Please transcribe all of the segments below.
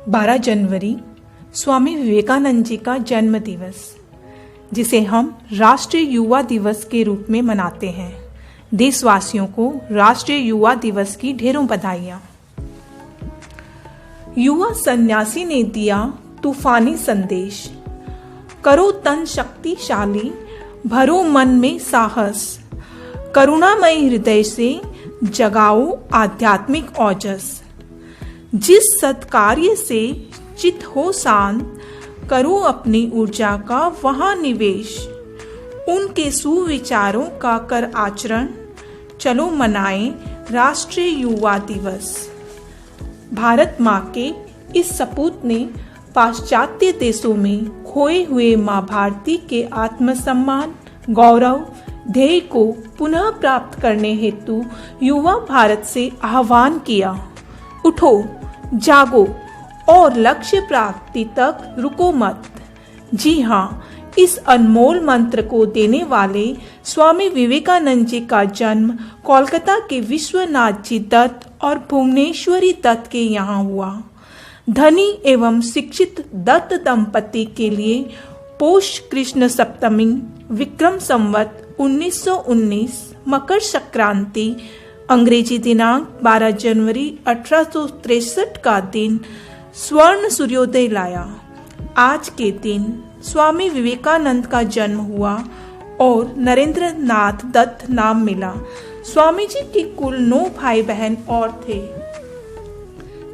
12 जनवरी स्वामी विवेकानंद जी का जन्म दिवस, जिसे हम राष्ट्रीय युवा दिवस के रूप में मनाते हैं। देशवासियों को राष्ट्रीय युवा दिवस की ढेरों बधाइयां। युवा सन्यासी ने दिया तूफानी संदेश, करो तन शक्तिशाली, भरो मन में साहस, करुणामय हृदय से जगाओ आध्यात्मिक ओजस। जिस सत्कार्य से चित हो शांत, करो अपनी ऊर्जा का वहां निवेश। उनके सुविचारों का कर आचरण, चलो मनाएं राष्ट्रीय युवा दिवस। भारत माँ के इस सपूत ने पाश्चात्य देशों में खोए हुए माँ भारती के आत्मसम्मान, गौरव, ध्येय को पुनः प्राप्त करने हेतु युवा भारत से आह्वान किया, उठो, जागो और लक्ष्य प्राप्ति तक रुको मत। जी हाँ, इस अनमोल मंत्र को देने वाले स्वामी विवेकानंद जी का जन्म कोलकाता के विश्वनाथ जी दत्त और भुवनेश्वरी दत्त के यहाँ हुआ। धनी एवं शिक्षित दत्त दंपति के लिए पौष कृष्ण सप्तमी विक्रम संवत 1919 मकर संक्रांति अंग्रेजी दिनांक 12 जनवरी 1863 का दिन स्वर्ण सूर्योदय लाया। आज के दिन स्वामी विवेकानंद का जन्म हुआ और नरेंद्र नाथ दत्त नाम मिला। स्वामी जी के कुल 9 भाई बहन और थे।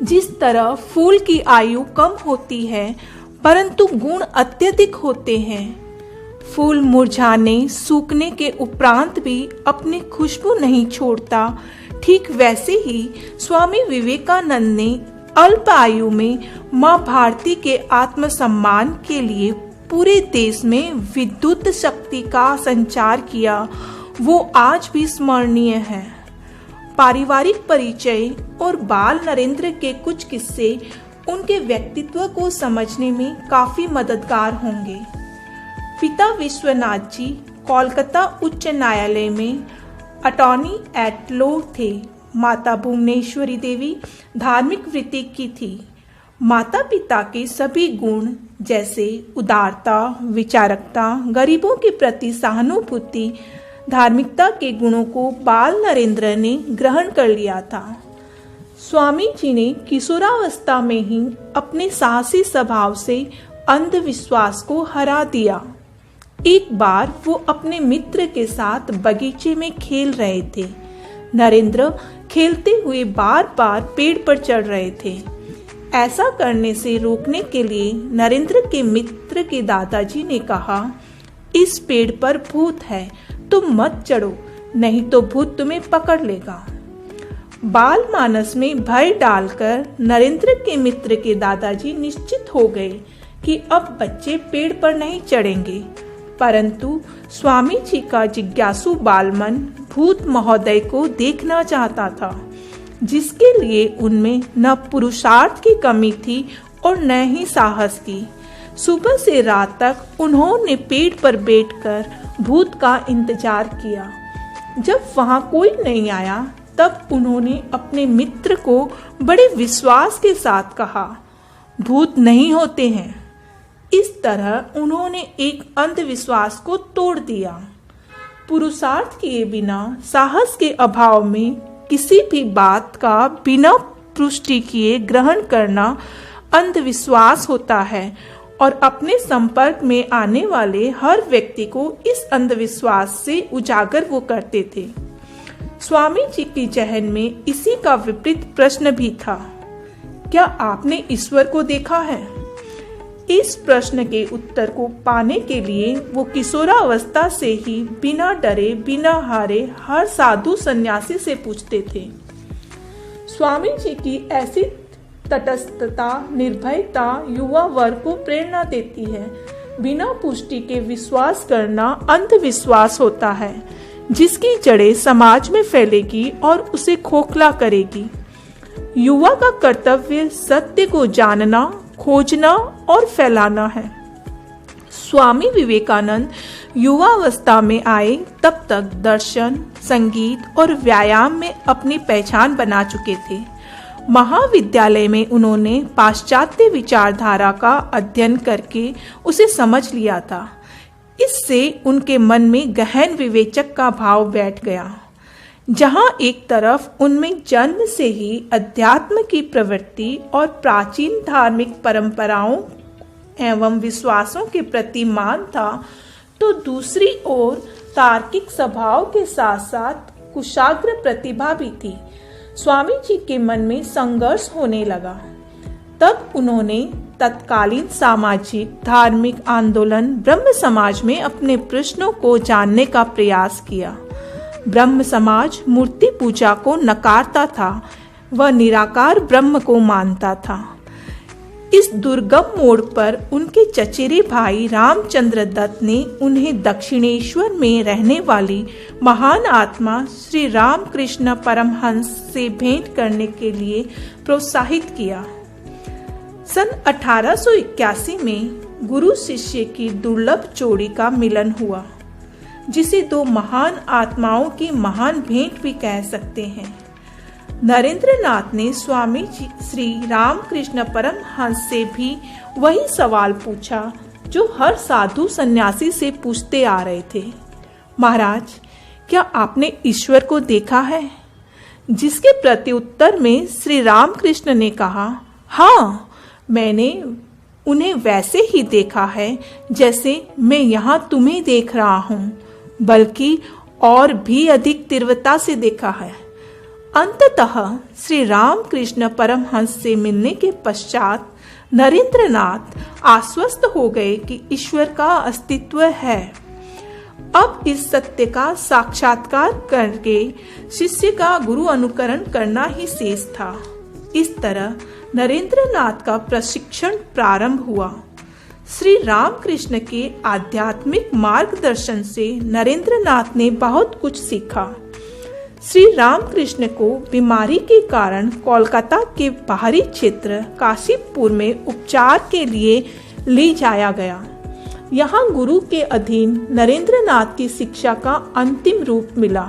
जिस तरह फूल की आयु कम होती है परंतु गुण अत्यधिक होते हैं, फूल मुरझाने सूखने के उपरांत भी अपनी खुशबू नहीं छोड़ता, ठीक वैसे ही स्वामी विवेकानंद ने अल्प आयु में माँ भारती के आत्मसम्मान के लिए पूरे देश में विद्युत शक्ति का संचार किया। वो आज भी स्मरणीय है। पारिवारिक परिचय और बाल नरेंद्र के कुछ किस्से उनके व्यक्तित्व को समझने में काफी मददगार होंगे। पिता विश्वनाथ जी कोलकाता उच्च न्यायालय में अटॉर्नी एट लॉ थे। माता भुवनेश्वरी देवी धार्मिक वृत्ति की थी। माता पिता के सभी गुण जैसे उदारता, विचारकता, गरीबों के प्रति सहानुभूति, धार्मिकता के गुणों को बाल नरेंद्र ने ग्रहण कर लिया था। स्वामी जी ने किशोरावस्था में ही अपने साहसी स्वभाव से अंधविश्वास को हरा दिया। एक बार वो अपने मित्र के साथ बगीचे में खेल रहे थे। नरेंद्र खेलते हुए बार बार पेड़ पर चढ़ रहे थे। ऐसा करने से रोकने के लिए नरेंद्र के मित्र के दादाजी ने कहा, इस पेड़ पर भूत है, तुम मत चढ़ो, नहीं तो भूत तुम्हें पकड़ लेगा। बाल मानस में भय डालकर नरेंद्र के मित्र के दादाजी निश्चित हो गए कि अब बच्चे पेड़ पर नहीं चढ़ेंगे, परंतु स्वामी जी का जिज्ञासु बालमन भूत महोदय को देखना चाहता था, जिसके लिए उनमें न पुरुषार्थ की कमी थी और न ही साहस की। सुबह से रात तक उन्होंने पेड़ पर बैठकर भूत का इंतजार किया। जब वहां कोई नहीं आया तब उन्होंने अपने मित्र को बड़े विश्वास के साथ कहा, भूत नहीं होते हैं। इस तरह उन्होंने एक अंधविश्वास को तोड़ दिया। पुरुषार्थ किए बिना, साहस के अभाव में किसी भी बात का बिना पुष्टि किए ग्रहण करना अंधविश्वास होता है और अपने संपर्क में आने वाले हर व्यक्ति को इस अंधविश्वास से उजागर वो करते थे। स्वामी जी की जहन में इसी का विपरीत प्रश्न भी था, क्या आपने ईश्वर को देखा है? इस प्रश्न के उत्तर को पाने के लिए वो किशोरावस्था से ही बिना डरे बिना हारे हर साधु सन्यासी से पूछते थे। स्वामी जी की ऐसी तटस्थता, निर्भयता युवा वर्ग को प्रेरणा देती है। बिना पुष्टि के विश्वास करना अंधविश्वास होता है, जिसकी जड़ें समाज में फैलेगी और उसे खोखला करेगी। युवा का कर्तव्य सत्य को जानना, खोजना और फैलाना है। स्वामी विवेकानंद युवावस्था में आए तब तक दर्शन, संगीत और व्यायाम में अपनी पहचान बना चुके थे। महाविद्यालय में उन्होंने पाश्चात्य विचारधारा का अध्ययन करके उसे समझ लिया था। इससे उनके मन में गहन विवेचक का भाव बैठ गया। जहां एक तरफ उनमें जन्म से ही अध्यात्म की प्रवृत्ति और प्राचीन धार्मिक परंपराओं एवं विश्वासों के प्रति मान था, तो दूसरी ओर तार्किक स्वभाव के साथ साथ कुशाग्र प्रतिभा भी थी। स्वामी जी के मन में संघर्ष होने लगा। तब उन्होंने तत्कालीन सामाजिक धार्मिक आंदोलन ब्रह्म समाज में अपने प्रश्नों को जानने का प्रयास किया। ब्रह्म समाज मूर्ति पूजा को नकारता था, वह निराकार ब्रह्म को मानता था। इस दुर्गम मोड़ पर उनके चचेरे भाई रामचंद्र दत्त ने उन्हें दक्षिणेश्वर में रहने वाली महान आत्मा श्री रामकृष्ण परमहंस से भेंट करने के लिए प्रोत्साहित किया। सन 1881 में गुरु शिष्य की दुर्लभ जोड़ी का मिलन हुआ, जिसे दो महान आत्माओं की महान भेंट भी कह सकते हैं। नरेंद्र नाथ ने स्वामी जी श्री रामकृष्ण परमहंस से भी वही सवाल पूछा जो हर साधु सन्यासी से पूछते आ रहे थे। महाराज, क्या आपने ईश्वर को देखा है? जिसके प्रत्युत्तर में श्री रामकृष्ण ने कहा, हाँ, मैंने उन्हें वैसे ही देखा है जैसे मैं यहाँ तुम्हें देख रहा हूँ, बल्कि और भी अधिक तीव्रता से देखा है। अंततः श्री रामकृष्ण परमहंस से मिलने के पश्चात नरेंद्र नाथ आश्वस्त हो गए कि ईश्वर का अस्तित्व है। अब इस सत्य का साक्षात्कार करके शिष्य का गुरु अनुकरण करना ही शेष था। इस तरह नरेंद्र नाथ का प्रशिक्षण प्रारंभ हुआ। श्री रामकृष्ण के आध्यात्मिक मार्गदर्शन से नरेंद्र नाथ ने बहुत कुछ सीखा। श्री रामकृष्ण को बीमारी के कारण कोलकाता के बाहरी क्षेत्र काशीपुर में उपचार के लिए ले जाया गया। यहाँ गुरु के अधीन नरेंद्र नाथ की शिक्षा का अंतिम रूप मिला।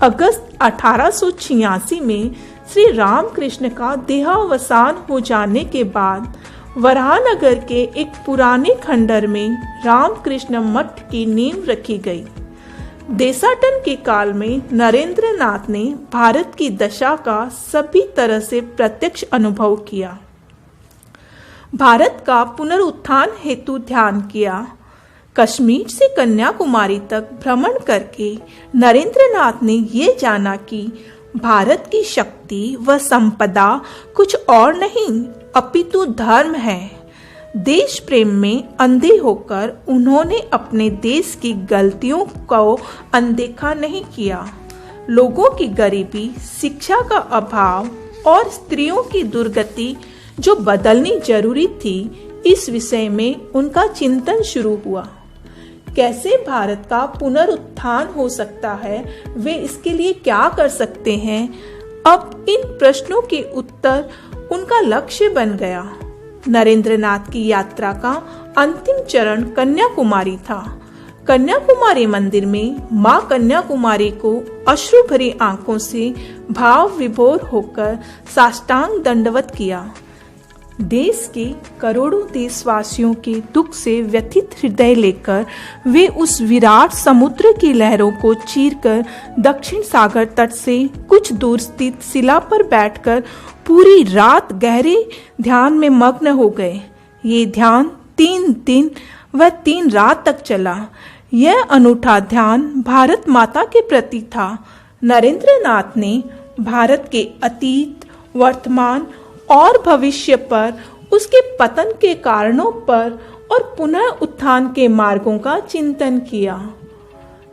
अगस्त 1886 में श्री रामकृष्ण का देहावसान हो जाने के बाद वराहनगर के एक पुराने खंडर में रामकृष्ण मठ की नींव रखी गई। देशाटन के काल में नरेंद्र नाथ ने भारत की दशा का सभी तरह से प्रत्यक्ष अनुभव किया। भारत का पुनरुत्थान हेतु ध्यान किया। कश्मीर से कन्याकुमारी तक भ्रमण करके नरेंद्र नाथ ने ये जाना कि भारत की शक्ति व संपदा कुछ और नहीं अपितु धर्म है। देश प्रेम में अंधे होकर उन्होंने अपने देश की गलतियों को अनदेखा नहीं किया। लोगों की गरीबी, शिक्षा का अभाव और स्त्रियों की दुर्गति जो बदलनी जरूरी थी, इस विषय में उनका चिंतन शुरू हुआ। कैसे भारत का पुनरुत्थान हो सकता है, वे इसके लिए क्या कर सकते हैं? अब इन प्रश्नों के उत्तर उनका लक्ष्य बन गया। नरेंद्र नाथ की यात्रा का अंतिम चरण कन्याकुमारी था। कन्याकुमारी मंदिर में मां कन्याकुमारी को अश्रु भरी आंखों से भाव विभोर होकर साष्टांग दंडवत किया। देश के करोड़ों देशवासियों के दुख से व्यथित हृदय लेकर वे उस विराट समुद्र की लहरों को चीरकर दक्षिण सागर तट से कुछ दूर स्थित शिला पर बैठकर पूरी रात गहरे ध्यान में मग्न हो गए। ये ध्यान 3 दिन व 3 रात तक चला। यह अनूठा ध्यान भारत माता के प्रति था। नरेंद्र नाथ ने भारत के अतीत, वर्तमान और भविष्य पर, उसके पतन के कारणों पर और पुनः उत्थान के मार्गों का चिंतन किया।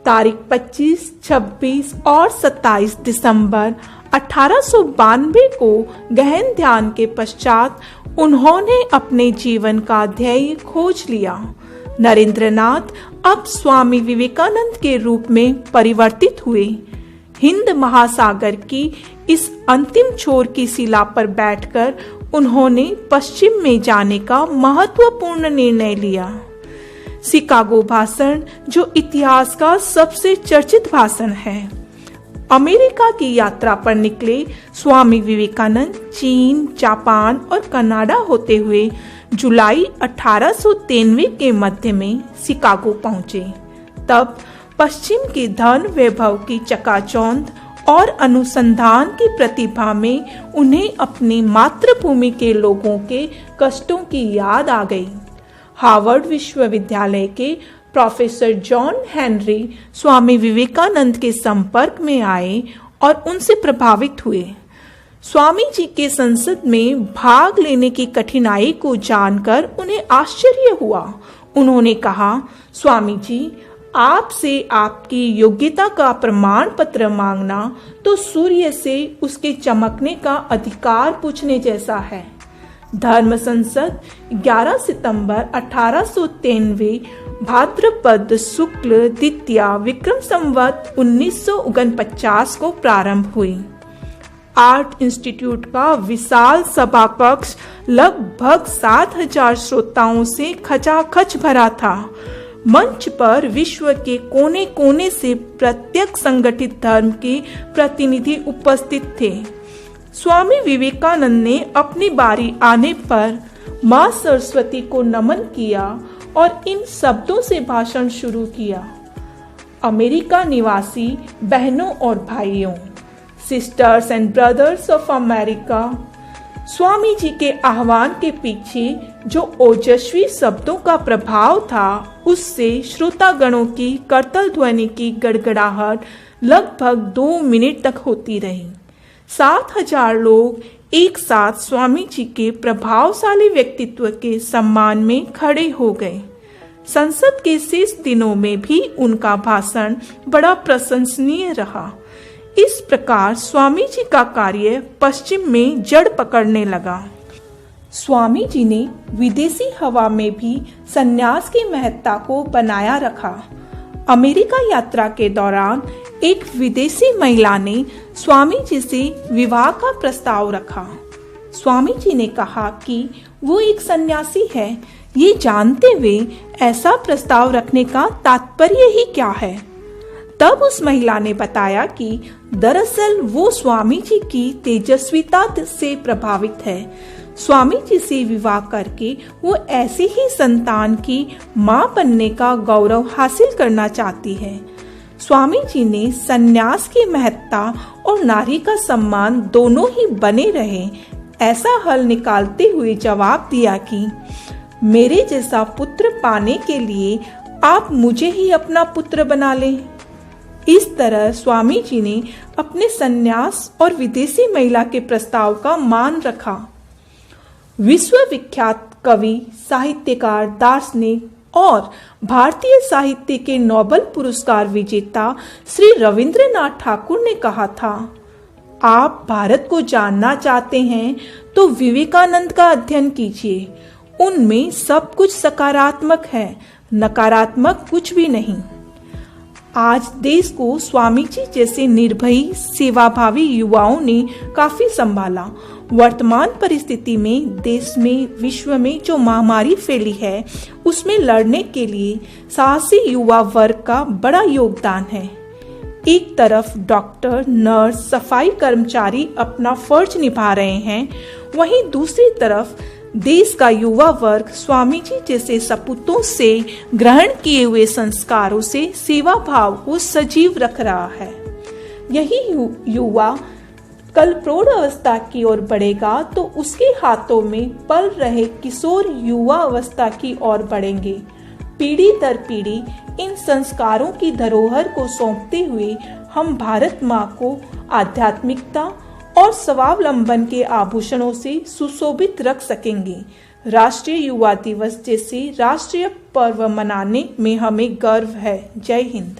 तारीख 25, 26 और 27 दिसंबर 1892 को गहन ध्यान के पश्चात उन्होंने अपने जीवन का ध्येय खोज लिया। नरेंद्र नाथ अब स्वामी विवेकानंद के रूप में परिवर्तित हुए। हिंद महासागर की इस अंतिम छोर की शिला पर बैठकर उन्होंने पश्चिम में जाने का महत्वपूर्ण निर्णय लिया। शिकागो भाषण, जो इतिहास का सबसे चर्चित भाषण है, अमेरिका की यात्रा पर निकले स्वामी विवेकानंद चीन, जापान और कनाडा होते हुए जुलाई 1893 के मध्य में शिकागो पहुंचे। तब पश्चिम की धन वैभव की चकाचौंध और अनुसंधान की प्रतिभा में उन्हें अपनी मातृभूमि के लोगों के कष्टों की याद आ गई। हार्वर्ड विश्वविद्यालय के professor John Henry Swami Vivekananda के संपर्क में आए और उनसे प्रभावित हुए। स्वामी जी के संसद में भाग लेने की कठिनाई को जानकर उन्हें आश्चर्य हुआ। उन्होंने कहा, स्वामी जी, आपसे आपकी योग्यता का प्रमाण पत्र मांगना तो सूर्य से उसके चमकने का अधिकार पूछने जैसा है। धर्म संसद 11 सितंबर 1893 भाद्रपद शुक्ल द्वितीया विक्रम संवत 1949 को प्रारंभ हुई। आर्ट इंस्टीट्यूट का विशाल सभा कक्ष लगभग 7000 श्रोताओं से खचाखच भरा था। मंच पर विश्व के कोने कोने से प्रत्येक संगठित धर्म के प्रतिनिधि उपस्थित थे। स्वामी विवेकानंद ने अपनी बारी आने पर मां सरस्वती को नमन किया और इन शब्दों से भाषण शुरू किया। अमेरिका निवासी बहनों और भाइयों, sisters and brothers of America, Swami ji के आह्वान के पीछे जो ओजस्वी शब्दों का प्रभाव था, उससे श्रोतागणों की करतल ध्वनि की गड़गड़ाहट लगभग 2 मिनट तक होती रही। 7000 लोग एक साथ स्वामी जी के प्रभावशाली व्यक्तित्व के सम्मान में खड़े हो गए। संसद के शेष दिनों में भी उनका भाषण बड़ा प्रशंसनीय रहा। इस प्रकार स्वामी जी का कार्य पश्चिम में जड़ पकड़ने लगा। स्वामी जी ने विदेशी हवा में भी सन्यास की महत्ता को बनाया रखा। अमेरिका यात्रा के दौरान एक विदेशी महिला ने स्वामी जी से विवाह का प्रस्ताव रखा। स्वामी जी ने कहा कि वो एक सन्यासी है, ये जानते हुए ऐसा प्रस्ताव रखने का तात्पर्य ही क्या है। तब उस महिला ने बताया कि दरअसल वो स्वामी जी की तेजस्विता से प्रभावित है। स्वामी जी से विवाह करके वो ऐसी ही संतान की मां बनने का गौरव हासिल करना चाहती है। स्वामी जी ने सन्यास की महत्ता और नारी का सम्मान दोनों ही बने रहे ऐसा हल निकालते हुए जवाब दिया कि मेरे जैसा पुत्र पाने के लिए आप मुझे ही अपना पुत्र बना लें। इस तरह स्वामी जी ने अपने सन्यास और विदेशी महिला के प्रस्ताव का मान रखा। विश्वविख्यात कवि, साहित्यकार, दार्शनिक और भारतीय साहित्य के नोबेल पुरस्कार विजेता श्री रविंद्रनाथ ठाकुर ने कहा था, आप भारत को जानना चाहते हैं तो विवेकानंद का अध्ययन कीजिए। उनमें सब कुछ सकारात्मक है, नकारात्मक कुछ भी नहीं। आज देश को स्वामी जी जैसे निर्भयी सेवाभावी युवाओं ने काफी संभाला। वर्तमान परिस्थिति में देश में, विश्व में जो महामारी फैली है, उसमें लड़ने के लिए साहसी युवा वर्ग का बड़ा योगदान है। एक तरफ डॉक्टर, नर्स, सफाई कर्मचारी अपना फर्ज निभा रहे हैं, वहीं दूसरी तरफ देश का युवा वर्ग स्वामी जी जैसे सपूतों से ग्रहण किए हुए संस्कारों से सेवा भाव को सजीव रख रहा है। यही युवा कल प्रौढ़ अवस्था की ओर बढ़ेगा तो उसके हाथों में पल रहे किशोर युवा अवस्था की ओर बढ़ेंगे। पीढ़ी दर पीढ़ी इन संस्कारों की धरोहर को सौंपते हुए हम भारत माँ को आध्यात्मिकता और स्वावलंबन के आभूषणों से सुशोभित रख सकेंगे। राष्ट्रीय युवा दिवस जैसे राष्ट्रीय पर्व मनाने में हमें गर्व है। जय हिंद।